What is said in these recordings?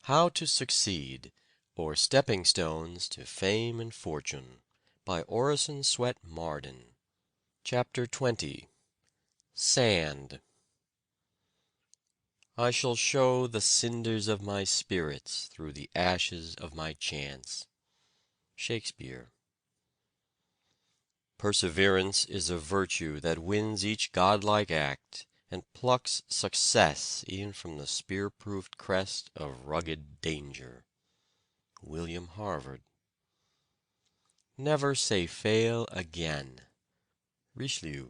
How to Succeed, or Stepping Stones to Fame and Fortune, by Orison Swett Marden. Chapter 20. Sand. I shall show the cinders of my spirits through the ashes of my chance. Shakespeare. Perseverance is a virtue that wins each godlike act, and plucks success e'en from the spear-proofed crest of rugged danger. William Harvard. Never say fail again. Richelieu.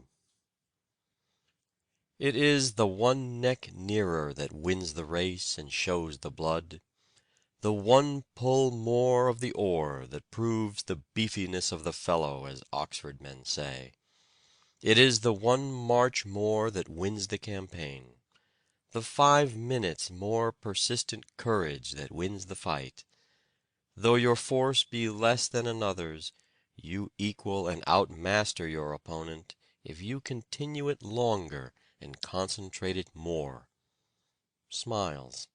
It is the one neck nearer that wins the race and shows the blood, the one pull more of the oar that proves the beefiness of the fellow, as Oxford men say. It is the one march more that wins the campaign, the 5 minutes more persistent courage that wins the fight. Though your force be less than another's, you equal and outmaster your opponent if you continue it longer and concentrate it more. Smiles.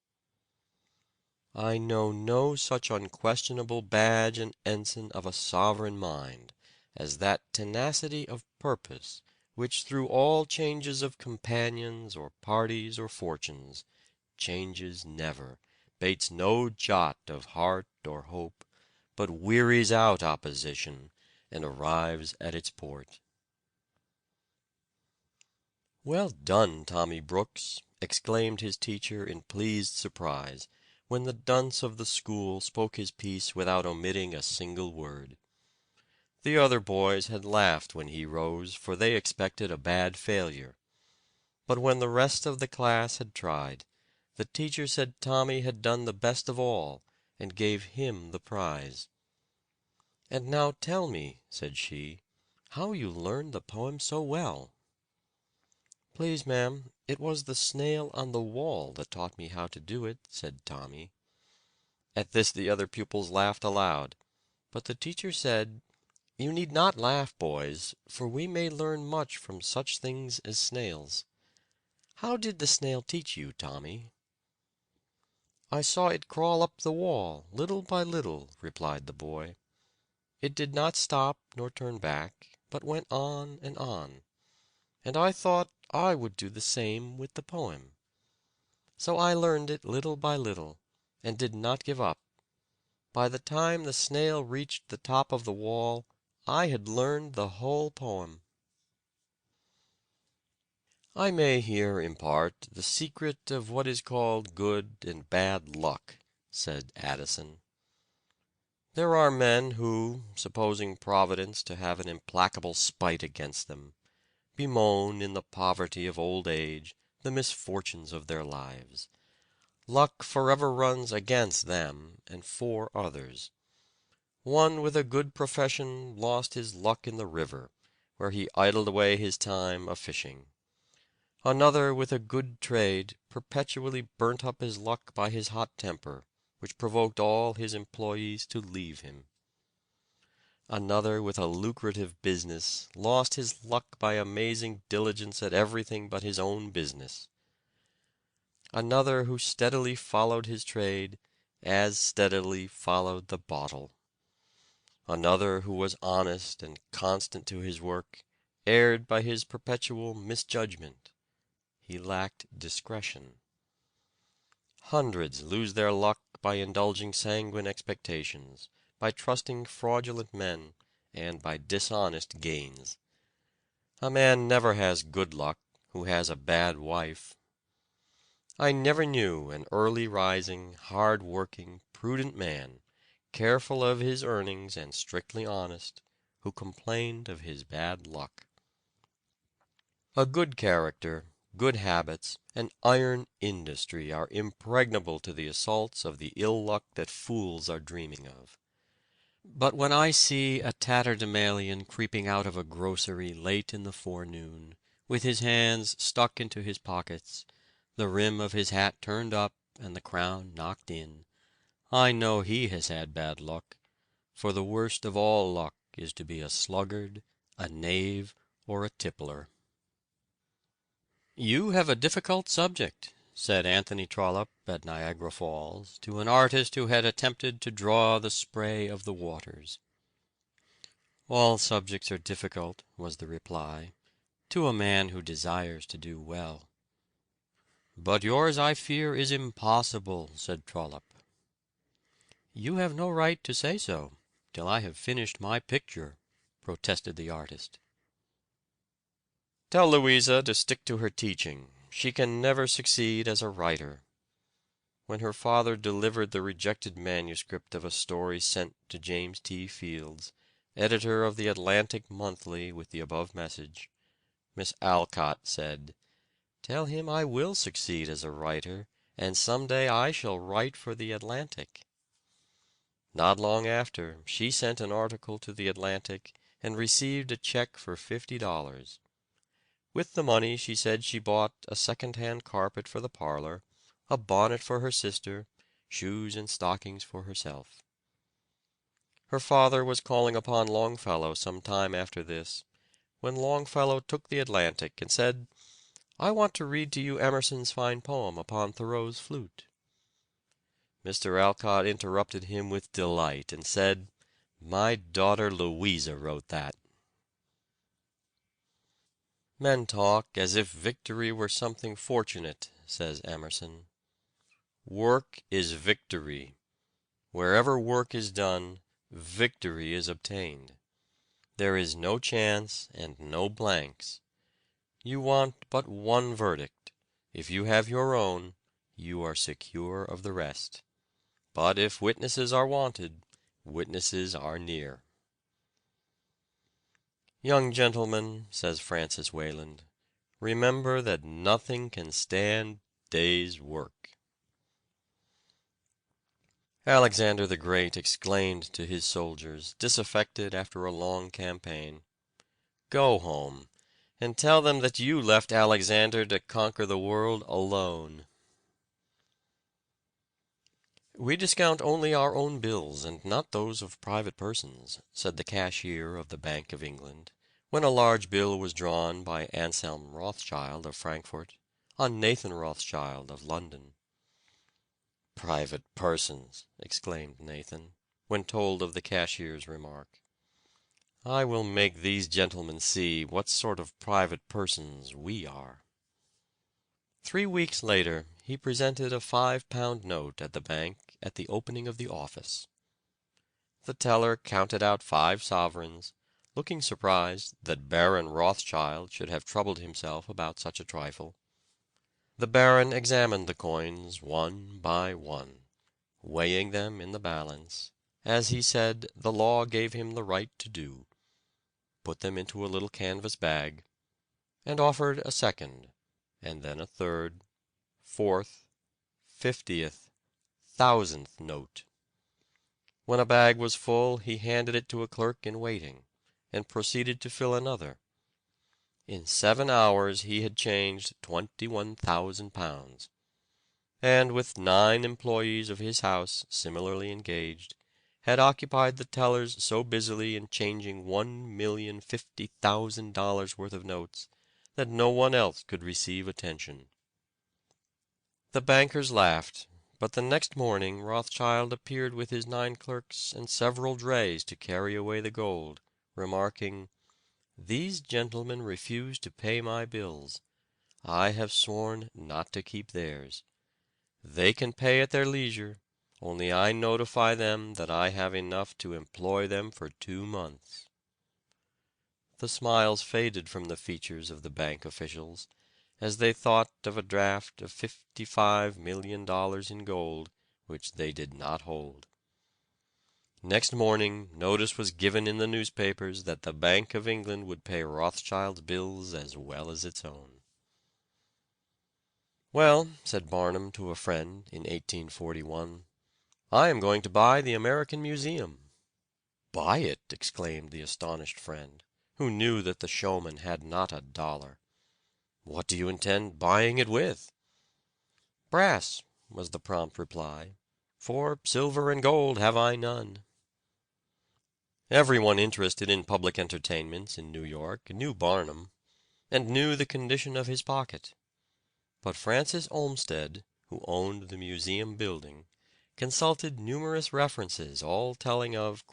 I know no such unquestionable badge and ensign of a sovereign mind as that tenacity of purpose which through all changes of companions or parties or fortunes changes never, bates no jot of heart or hope, but wearies out opposition and arrives at its port. "Well done, Tommy Brooks!" exclaimed his teacher in pleased surprise, when the dunce of the school spoke his piece without omitting a single word. The other boys had laughed when he rose, for they expected a bad failure. But when the rest of the class had tried, the teacher said Tommy had done the best of all, and gave him the prize. "And now tell me," said she, "how you learned the poem so well." "Please, ma'am, it was the snail on the wall that taught me how to do it," said Tommy. At this the other pupils laughed aloud, but the teacher said, "You need not laugh, boys, for we may learn much from such things as snails. How did the snail teach you, Tommy?" "I saw it crawl up the wall, little by little," replied the boy. "It did not stop nor turn back, but went on and on. And I thought I would do the same with the poem. So I learned it little by little, and did not give up. By the time the snail reached the top of the wall, I had learned the whole poem." I may here impart the secret of what is called good and bad luck, said Addison. There are men who, supposing Providence to have an implacable spite against them, bemoan in the poverty of old age the misfortunes of their lives. Luck forever runs against them and for others. One with a good profession lost his luck in the river, where he idled away his time a-fishing. Another with a good trade perpetually burnt up his luck by his hot temper, which provoked all his employees to leave him. Another with a lucrative business lost his luck by amazing diligence at everything but his own business. Another who steadily followed his trade, as steadily followed the bottle. Another who was honest and constant to his work, erred by his perpetual misjudgment. He lacked discretion. Hundreds lose their luck by indulging sanguine expectations, by trusting fraudulent men, and by dishonest gains. A man never has good luck who has a bad wife. I never knew an early rising, hard working, prudent man, careful of his earnings and strictly honest, who complained of his bad luck. A good character, good habits, and iron industry are impregnable to the assaults of the ill luck that fools are dreaming of. But when I see a tatterdemalion creeping out of a grocery late in the forenoon, with his hands stuck into his pockets, the rim of his hat turned up and the crown knocked in, I know he has had bad luck, for the worst of all luck is to be a sluggard, a knave, or a tippler. "You have a difficult subject," said Anthony Trollope at Niagara Falls to an artist who had attempted to draw the spray of the waters. "All subjects are difficult," was the reply, "to a man who desires to do well." "But yours, I fear, is impossible," said Trollope. "You have no right to say so, till I have finished my picture," protested the artist. "Tell Louisa to stick to her teaching. She can never succeed as a writer." When her father delivered the rejected manuscript of a story sent to James T. Fields, editor of the Atlantic Monthly, with the above message, Miss Alcott said, "Tell him I will succeed as a writer, and some day I shall write for the Atlantic." Not long after, she sent an article to the Atlantic and received a check for $50. With the money, she said, she bought a second-hand carpet for the parlor, a bonnet for her sister, shoes and stockings for herself. Her father was calling upon Longfellow some time after this, when Longfellow took the Atlantic and said, "I want to read to you Emerson's fine poem upon Thoreau's flute." Mr. Alcott interrupted him with delight, and said, "My daughter Louisa wrote that." "Men talk as if victory were something fortunate," says Emerson. "Work is victory. Wherever work is done, victory is obtained. There is no chance and no blanks. You want but one verdict. If you have your own, you are secure of the rest. But if witnesses are wanted, witnesses are near." "Young gentlemen," says Francis Wayland, "remember that nothing can stand day's work." Alexander the Great exclaimed to his soldiers, disaffected after a long campaign, "Go home, and tell them that you left Alexander to conquer the world alone." "We discount only our own bills, and not those of private persons," said the cashier of the Bank of England, when a large bill was drawn by Anselm Rothschild of Frankfort, on Nathan Rothschild of London. "Private persons!" exclaimed Nathan, when told of the cashier's remark. "I will make these gentlemen see what sort of private persons we are." 3 weeks later he presented a £5 note at the bank at the opening of the office. The teller counted out 5 sovereigns, looking surprised that Baron Rothschild should have troubled himself about such a trifle. The Baron examined the coins one by one, weighing them in the balance, as he said the law gave him the right to do, put them into a little canvas bag, and offered a second, and then a third, fourth, 50th, 1000th note. When a bag was full, he handed it to a clerk in waiting, and proceeded to fill another. In 7 hours he had changed £21,000, and with 9 employees of his house similarly engaged, had occupied the tellers so busily in changing $1,050,000 worth of notes that no one else could receive attention. The bankers laughed, but the next morning Rothschild appeared with his 9 clerks and several drays to carry away the gold, remarking, "These gentlemen refuse to pay my bills. I have sworn not to keep theirs. They can pay at their leisure, only I notify them that I have enough to employ them for 2 months." The smiles faded from the features of the bank officials as they thought of a draft of $55,000,000 in gold which they did not hold. Next morning notice was given in the newspapers that the Bank of England would pay Rothschild's bills as well as its own. "Well," said Barnum to a friend in 1841, "I am going to buy the American Museum." "Buy it!" exclaimed the astonished friend, who knew that the showman had not a dollar. "What do you intend buying it with?" "Brass," was the prompt reply, "for silver and gold have I none." Everyone interested in public entertainments in New York knew Barnum, and knew the condition of his pocket. But Francis Olmsted, who owned the museum building, consulted numerous references, all telling of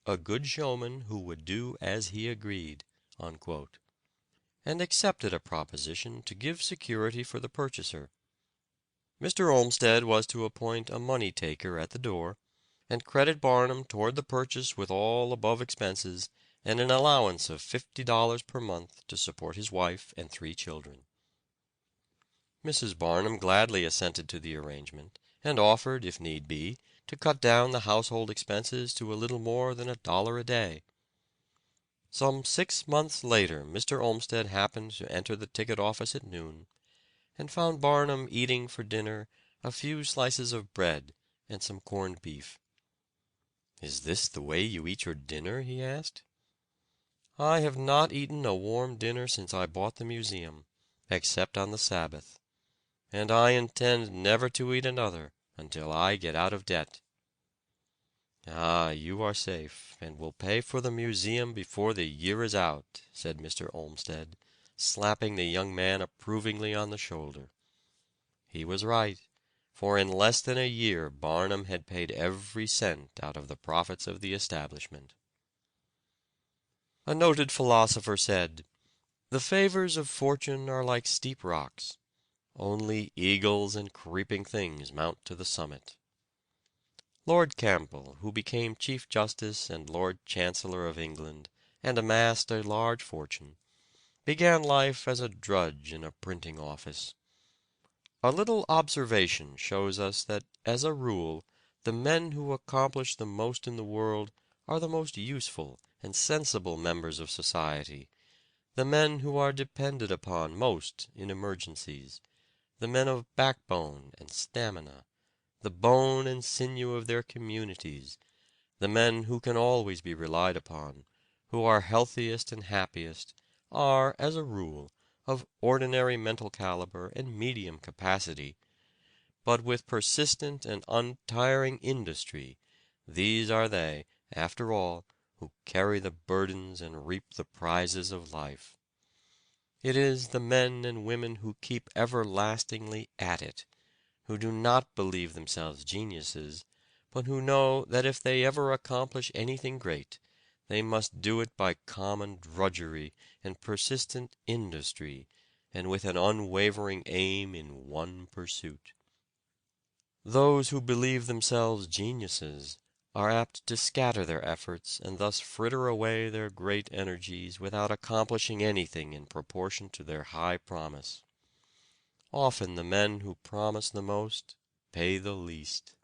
"a good showman who would do as he agreed," and accepted a proposition to give security for the purchaser. Mr. Olmsted was to appoint a money taker at the door, and credit Barnum toward the purchase with all above expenses, and an allowance of $50 per month to support his wife and 3 children. Mrs. Barnum gladly assented to the arrangement, and offered, if need be, to cut down the household expenses to a little more than $1 a day. Some 6 months later Mr. Olmsted happened to enter the ticket office at noon, and found Barnum eating for dinner a few slices of bread and some corned beef. "Is this the way you eat your dinner?" he asked. "I have not eaten a warm dinner since I bought the museum, except on the Sabbath, and I intend never to eat another until I get out of debt." "Ah, you are safe, and will pay for the museum before the year is out," said Mr. Olmsted, slapping the young man approvingly on the shoulder. He was right, for in less than a year Barnum had paid every cent out of the profits of the establishment. A noted philosopher said, "The favors of fortune are like steep rocks. Only eagles and creeping things mount to the summit." Lord Campbell, who became Chief Justice and Lord Chancellor of England, and amassed a large fortune, began life as a drudge in a printing office. A little observation shows us that, as a rule, the men who accomplish the most in the world are the most useful and sensible members of society, the men who are depended upon most in emergencies, the men of backbone and stamina, the bone and sinew of their communities, the men who can always be relied upon, who are healthiest and happiest, are, as a rule, of ordinary mental caliber and medium capacity, but with persistent and untiring industry, these are they, after all, who carry the burdens and reap the prizes of life. It is the men and women who keep everlastingly at it, who do not believe themselves geniuses, but who know that if they ever accomplish anything great, they must do it by common drudgery and persistent industry, and with an unwavering aim in one pursuit. Those who believe themselves geniuses are apt to scatter their efforts and thus fritter away their great energies without accomplishing anything in proportion to their high promise. Often the men who promise the most pay the least.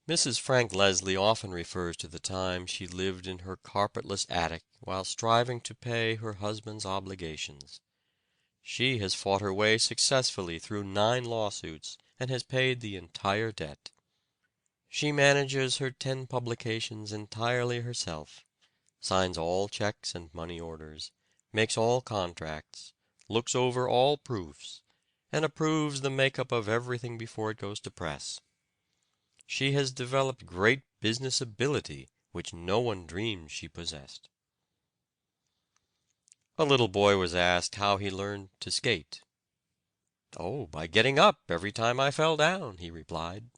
Mrs. Frank Leslie often refers to the time she lived in her carpetless attic while striving to pay her husband's obligations. She has fought her way successfully through 9 lawsuits and has paid the entire debt. She manages her 10 publications entirely herself, signs all checks and money orders, makes all contracts, looks over all proofs, and approves the makeup of everything before it goes to press. She has developed great business ability which no one dreamed she possessed. A little boy was asked how he learned to skate. "Oh, by getting up every time I fell down," he replied.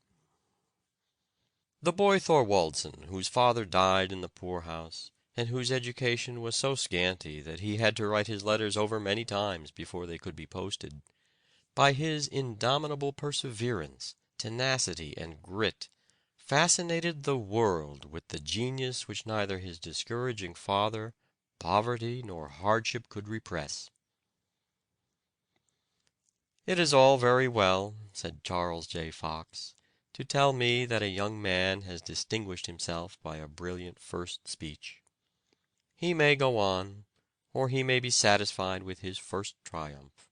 The boy Thorwaldsen, whose father died in the poorhouse, and whose education was so scanty that he had to write his letters over many times before they could be posted, by his indomitable perseverance, tenacity, and grit, fascinated the world with the genius which neither his discouraging father, poverty, nor hardship could repress. "It is all very well," said Charles J. Fox, "to tell me that a young man has distinguished himself by a brilliant first speech. He may go on, or he may be satisfied with his first triumph.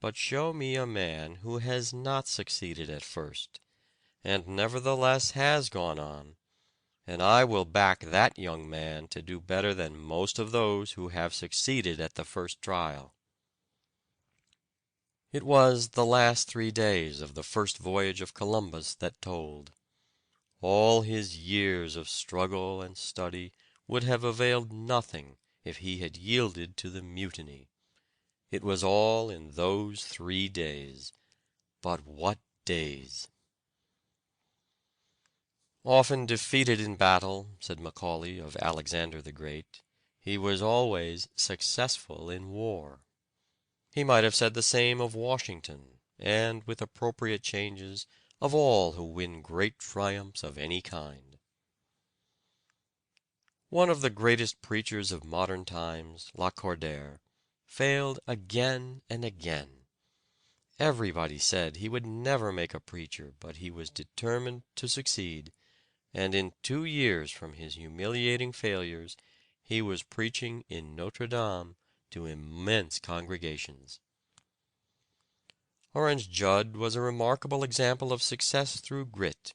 But show me a man who has not succeeded at first, and nevertheless has gone on, and I will back that young man to do better than most of those who have succeeded at the first trial." It was the last 3 days of the first voyage of Columbus that told. All his years of struggle and study would have availed nothing if he had yielded to the mutiny. It was all in those 3 days. But what days! "Often defeated in battle," said Macaulay of Alexander the Great, "he was always successful in war." He might have said the same of Washington, and, with appropriate changes, of all who win great triumphs of any kind. One of the greatest preachers of modern times, Lacordaire, failed again and again. Everybody said he would never make a preacher, but he was determined to succeed, and in 2 years from his humiliating failures he was preaching in Notre Dame to immense congregations. Orange Judd was a remarkable example of success through grit.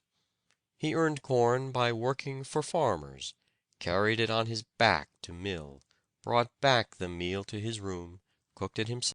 He earned corn by working for farmers, carried it on his back to mill, brought back the meal to his room, cooked it himself,